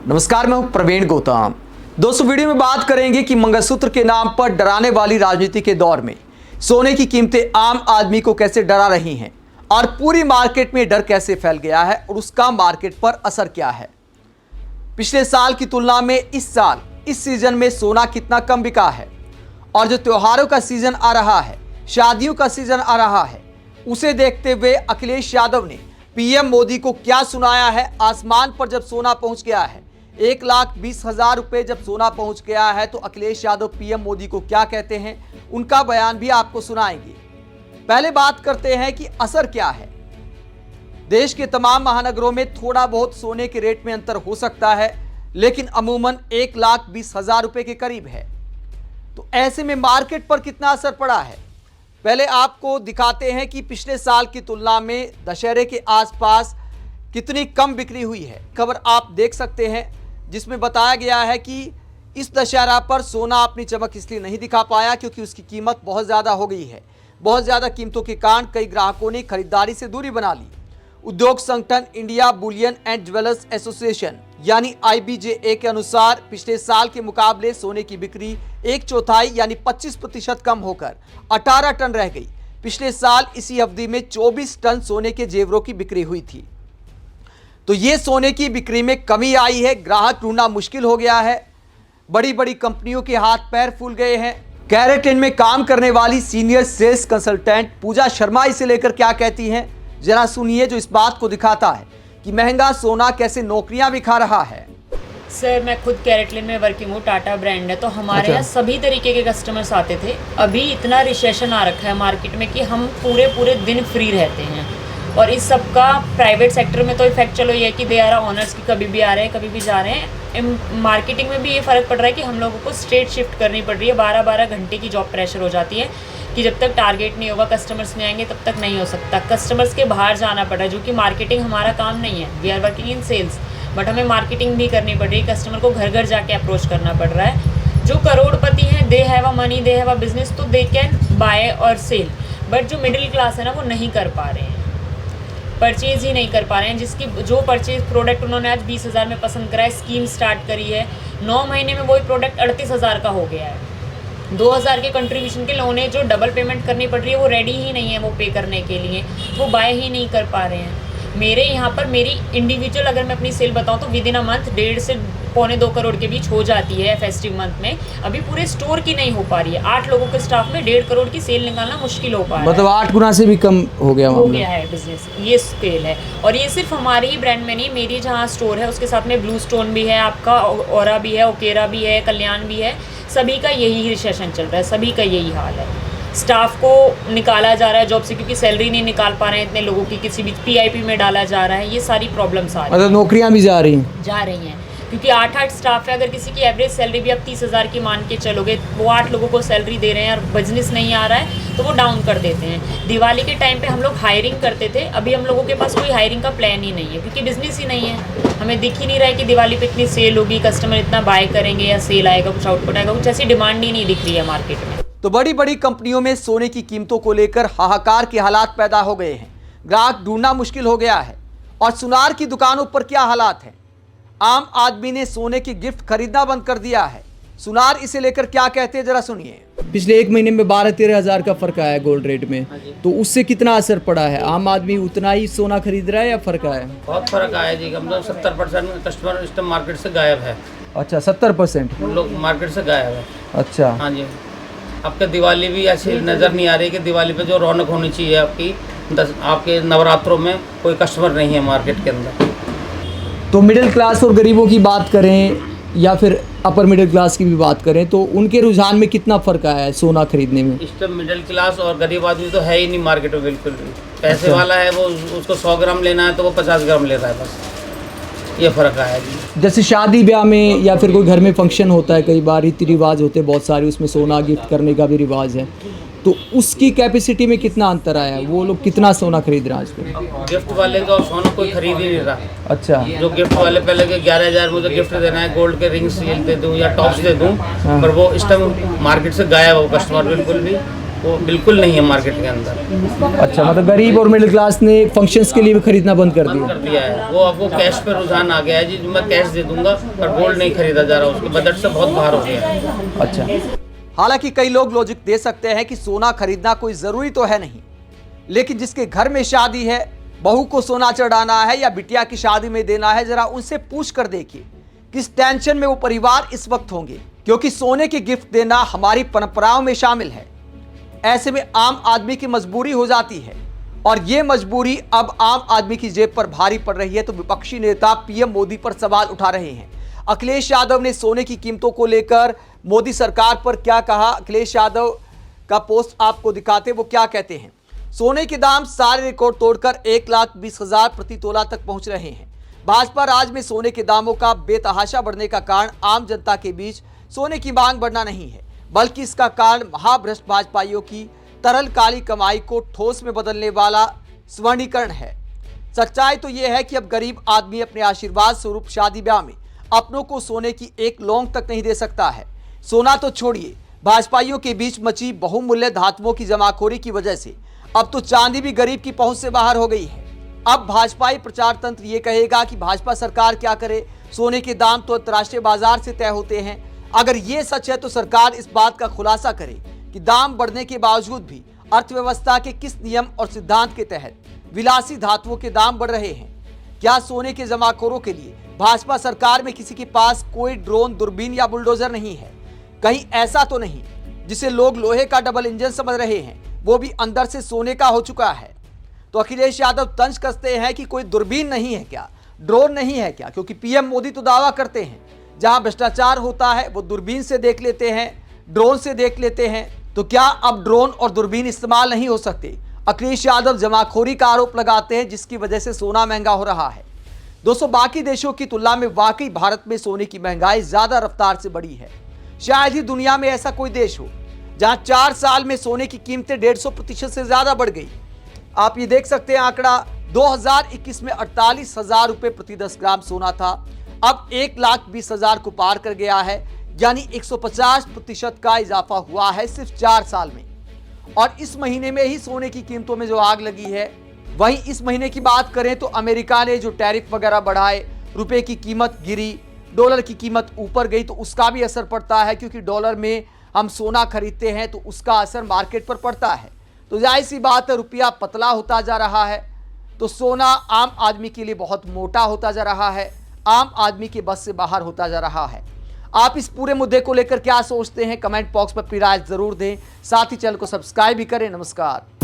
नमस्कार, मैं हूं प्रवीण गौतम। दोस्तों, वीडियो में बात करेंगे कि मंगलसूत्र के नाम पर डराने वाली राजनीति के दौर में सोने की कीमतें आम आदमी को कैसे डरा रही हैं और पूरी मार्केट में डर कैसे फैल गया है और उसका मार्केट पर असर क्या है। पिछले साल की तुलना में इस साल इस सीजन में सोना कितना कम बिका है और जो त्योहारों का सीजन आ रहा है, शादियों का सीजन आ रहा है, उसे देखते हुए अखिलेश यादव ने पीएम मोदी को क्या सुनाया है। आसमान पर जब सोना पहुंच गया है, 1,20,000 रुपए जब सोना पहुंच गया है, तो अखिलेश यादव पीएम मोदी को क्या कहते हैं, उनका बयान भी आपको सुनाएंगे। पहले बात करते हैं कि असर क्या है। देश के तमाम महानगरों में थोड़ा बहुत सोने के रेट में अंतर हो सकता है, लेकिन अमूमन 1,20,000 रुपए के करीब है। तो ऐसे में मार्केट पर कितना असर पड़ा है, पहले आपको दिखाते हैं कि पिछले साल की तुलना में दशहरे के आसपास कितनी कम बिक्री हुई है। खबर आप देख सकते हैं जिसमें बताया गया है कि इस दशहरा पर सोना अपनी चमक इसलिए नहीं दिखा पाया क्योंकि उसकी कीमत बहुत ज़्यादा हो गई है। बहुत ज़्यादा कीमतों के कारण कई ग्राहकों ने खरीदारी से दूरी बना ली। उद्योग संगठन India Boolean and jewellers association यानी IBJA के अनुसार पिछले साल के मुकाबले सोने की बिक्री 1/4 यानी 25% कम होकर 18 टन रह गई। पिछले साल इसी अवधि में 24 टन सोने के जेवरों की बिक्री हुई थी। तो ये सोने की बिक्री में कमी आई है, ग्राहक ढूंढना मुश्किल हो गया है। बड़ी बड़ी कंपनियों के हाथ पैर फूल गए हैं। कैरेटिन में काम करने वाली सीनियर सेल्स कंसल्टेंट पूजा शर्मा इसे लेकर क्या कहती हैं, जरा सुनिए, जो इस बात को दिखाता है कि महंगा सोना कैसे नौकरियां भी खा रहा है। सर, मैं खुद कैरेटलिन में वर्किंग हूँ, टाटा ब्रांड है, तो हमारे यहाँ सभी तरीके के कस्टमर्स आते थे। अभी इतना रिसेशन आ रखा है मार्केट में कि हम पूरे दिन फ्री रहते हैं। और इस सब का प्राइवेट सेक्टर में तो इफेक्ट चलो ये है कि दे आर ऑनर्स की कभी भी आ रहे हैं, कभी भी जा रहे हैं। मार्केटिंग में भी ये फ़र्क पड़ रहा है कि हम लोगों को स्ट्रेट शिफ्ट करनी पड़ रही है। 12-12 घंटे की जॉब प्रेशर हो जाती है कि जब तक टारगेट नहीं होगा, कस्टमर्स नहीं आएंगे, तब तक नहीं हो सकता। कस्टमर्स के बाहर जाना पड़ रहा है, जो कि मार्केटिंग हमारा काम नहीं है। We are working in sales, but हमें मार्केटिंग भी करनी पड़ रही है। कस्टमर को घर घर जाके अप्रोच करना पड़ रहा है। जो करोड़पति हैं, they have a money, they have a business, तो दे कैन बाय और सेल। बट जो मिडिल क्लास है ना, वो नहीं कर पा रहे हैं, परचेज़ ही नहीं कर पा रहे हैं। जिसकी जो परचेज प्रोडक्ट उन्होंने आज 20,000 में पसंद करा है, स्कीम स्टार्ट करी है, 9 महीने में वही प्रोडक्ट 38,000 का हो गया है। 2,000 के कंट्रीब्यूशन के लिए उन्हें जो डबल पेमेंट करनी पड़ रही है, वो रेडी ही नहीं है वो पे करने के लिए, वो बाय ही नहीं कर पा रहे हैं। मेरे यहाँ पर मेरी इंडिविजुअल अगर मैं अपनी सेल बताऊँ तो विद इन अ मंथ 1.5 से 1.25-2 करोड़ के बीच हो जाती है फेस्टिव मंथ में। अभी पूरे स्टोर की नहीं हो पा रही है। 8 लोगों के स्टाफ में 1.5 करोड़ की सेल निकालना मुश्किल हो पा रहा है। मतलब 8 गुना से भी कम हो गया है बिजनेस। ये स्केल है। और ये सिर्फ हमारे ही ब्रांड में नहीं, मेरी जहाँ स्टोर है उसके साथ में ब्लू स्टोन भी है, आपका ओरा भी है, ओकेरा भी है, कल्याण भी है। सभी का यही रिसेशन चल रहा है, सभी का यही हाल है। स्टाफ को निकाला जा रहा है जॉब से क्योंकि सैलरी नहीं निकाल पा रहे हैं इतने लोगों की, किसी भी PIP में डाला जा रहा है। ये सारी प्रॉब्लम्स आ रही हैं। मतलब नौकरियां भी जा रही हैं क्योंकि 8 स्टाफ है। अगर किसी की एवरेज सैलरी भी आप 30,000 की मान के चलोगे, वो 8 लोगों को सैलरी दे रहे हैं और बिजनेस नहीं आ रहा है, तो वो डाउन कर देते हैं। दिवाली के टाइम पे हम लोग हायरिंग करते थे, अभी हम लोगों के पास कोई हायरिंग का प्लान ही नहीं है क्योंकि बिजनेस ही नहीं है। हमें दिख ही नहीं रहा है कि दिवाली पे इतनी सेल होगी, कस्टमर इतना बाय करेंगे या सेल आएगा, कुछ आउटपुट आएगा, कुछ ऐसी डिमांड ही नहीं दिख रही है मार्केट में। तो बड़ी बड़ी कंपनियों में सोने की कीमतों को लेकर हाहाकार के हालात पैदा हो गए हैं। ग्राहक ढूंढना मुश्किल हो गया है। और सुनार की दुकानों पर क्या हालात हैं, आम आदमी ने सोने की गिफ्ट खरीदना बंद कर दिया है। सुनार इसे लेकर क्या कहते हैं, जरा सुनिए। पिछले 1 महीने में 12-13 हज़ार का फर्क आया है गोल्ड रेट में, तो उससे कितना असर पड़ा है? आम आदमी उतना ही सोना खरीद रहा है या फर्क आया है? बहुत फर्क आया जी। मतलब 70% कस्टमर इस टाइम मार्केट से गायब है। अच्छा, 70% लोग मार्केट से गायब है। अच्छा, हाँ जी। आपके दिवाली भी ऐसी नज़र नहीं आ रही कि दिवाली पे जो रौनक होनी चाहिए आपकी, आपके नवरात्रों में कोई कस्टमर नहीं है मार्केट के अंदर। तो मिडिल क्लास और गरीबों की बात करें या फिर अपर मिडिल क्लास की भी बात करें, तो उनके रुझान में कितना फ़र्क आया है सोना खरीदने में? इस टाइम मिडिल क्लास और गरीब आदमी तो है ही नहीं मार्केट में बिल्कुल भी। पैसे वाला है वो, उसको 100 ग्राम लेना है तो वो 50 ग्राम ले रहा है, बस ये फ़र्क आया जी। जैसे शादी ब्याह में या फिर कोई घर में फंक्शन होता है, कई बार रीति रिवाज होते हैं बहुत सारे, उसमें सोना गिफ्ट करने का भी रिवाज है, तो उसकी कैपेसिटी में कितना अंतर आया है? वो लोग कितना सोना खरीद रहे हैं आजकल? गिफ्ट वाले तो सोना कोई खरीद ही नहीं रहा। अच्छा, जो गिफ्ट वाले पहले के 11,000 मुझे गिफ्ट देना है, गोल्ड के रिंग्स दे दूँ या टॉप्स दे दूँ, पर वो इस टाइम मार्केट से गायब हो कस्टमर बिल्कुल भी। वो बिल्कुल नहीं है मार्केट के अंदर। अच्छा, मतलब गरीब और मिडिल क्लास ने फंक्शंस के लिए भी खरीदना बंद कर बंद दिया। कर दिया है वो। अब वो कैश पे रुझान आ गया है जी, मैं कैश दे दूंगा पर गोल्ड नहीं खरीदा जा रहा, उसके बजट से बहुत बाहर हो गया है। अच्छा, हालांकि कई लोग लॉजिक दे सकते हैं कि सोना खरीदना कोई जरूरी तो है नहीं, लेकिन जिसके घर में शादी है, बहू को सोना चढ़ाना है या बिटिया की शादी में देना है, जरा उनसे पूछ कर देखिए किस टेंशन में वो परिवार इस वक्त होंगे, क्योंकि सोने के गिफ्ट देना हमारी परंपराओं में शामिल है। ऐसे में आम आदमी की मजबूरी हो जाती है और ये मजबूरी अब आम आदमी की जेब पर भारी पड़ रही है। तो विपक्षी नेता पीएम मोदी पर सवाल उठा रहे हैं। अखिलेश यादव ने सोने की कीमतों को लेकर मोदी सरकार पर क्या कहा, अखिलेश यादव का पोस्ट आपको दिखाते, वो क्या कहते हैं। सोने के दाम सारे रिकॉर्ड तोड़कर 1,20,000 प्रति तोला तक पहुंच रहे हैं। भाजपा राज में सोने के दामों का बेतहाशा बढ़ने का कारण आम जनता के बीच सोने की मांग बढ़ना नहीं है, बल्कि इसका कारण महाभ्रष्ट भाजपाइयों की तरल काली कमाई को ठोस में बदलने वाला स्वर्णीकरण है। सच्चाई तो यह है कि अब गरीब आदमी अपने आशीर्वाद स्वरूप शादी ब्याह में अपनों को सोने की एक लौंग तक नहीं दे सकता है। सोना तो छोड़िए, भाजपाइयों के बीच मची बहुमूल्य धातुओं की जमाखोरी की वजह से अब तो चांदी भी गरीब की पहुंच से बाहर हो गई है। अब भाजपाई प्रचार तंत्र ये कहेगा कि भाजपा सरकार क्या करे, सोने के दाम तो अंतर्राष्ट्रीय बाजार से तय होते हैं। अगर ये सच है तो सरकार इस बात का खुलासा करे कि दाम बढ़ने के बावजूद भी अर्थव्यवस्था के किस नियम और सिद्धांत के तहत विलासी धातुओं के दाम बढ़ रहे हैं। क्या सोने के जमाखोरों के लिए भाजपा सरकार में किसी के पास कोई ड्रोन, दूरबीन या बुलडोजर नहीं है? कहीं ऐसा तो नहीं जिसे लोग लोहे का डबल इंजन समझ रहे हैं, वो भी अंदर से सोने का हो चुका है? तो अखिलेश यादव तंज कसते हैं कि कोई दूरबीन नहीं है क्या, ड्रोन नहीं है क्या? क्योंकि पीएम मोदी तो दावा करते हैं जहां भ्रष्टाचार होता है वो दूरबीन से देख लेते हैं, ड्रोन से देख लेते हैं। तो क्या अब ड्रोन और दूरबीन इस्तेमाल नहीं हो सकते? अखिलेश यादव जमाखोरी का आरोप लगाते हैं जिसकी वजह से सोना महंगा हो रहा है। दोस्तों, बाकी देशों की तुलना में वाकई भारत में सोने की महंगाई ज्यादा रफ्तार से बढ़ी है। शायद ही दुनिया में ऐसा कोई देश हो जहां 4 साल में सोने की कीमतें 150% से ज्यादा बढ़ गई। आप ये देख सकते हैं आंकड़ा 2021 में 48,000 रुपए प्रति 10 ग्राम सोना था, अब 1,20,000 को पार कर गया है, यानी 150% का इजाफा हुआ है सिर्फ 4 साल में। और इस महीने में ही सोने की कीमतों में जो आग लगी है, वहीं इस महीने की बात करें तो अमेरिका ने जो टैरिफ वगैरह बढ़ाए, रुपए की कीमत गिरी, डॉलर की कीमत ऊपर गई, तो उसका भी असर पड़ता है क्योंकि डॉलर में हम सोना खरीदते हैं तो उसका असर मार्केट पर पड़ता है। तो जाहिर सी बात है, रुपया पतला होता जा रहा है तो सोना आम आदमी के लिए बहुत मोटा होता जा रहा है, आम आदमी के बस से बाहर होता जा रहा है। आप इस पूरे मुद्दे को लेकर क्या सोचते हैं, कमेंट बॉक्स में अपनी राय जरूर दें। साथ ही चैनल को सब्सक्राइब भी करें। नमस्कार।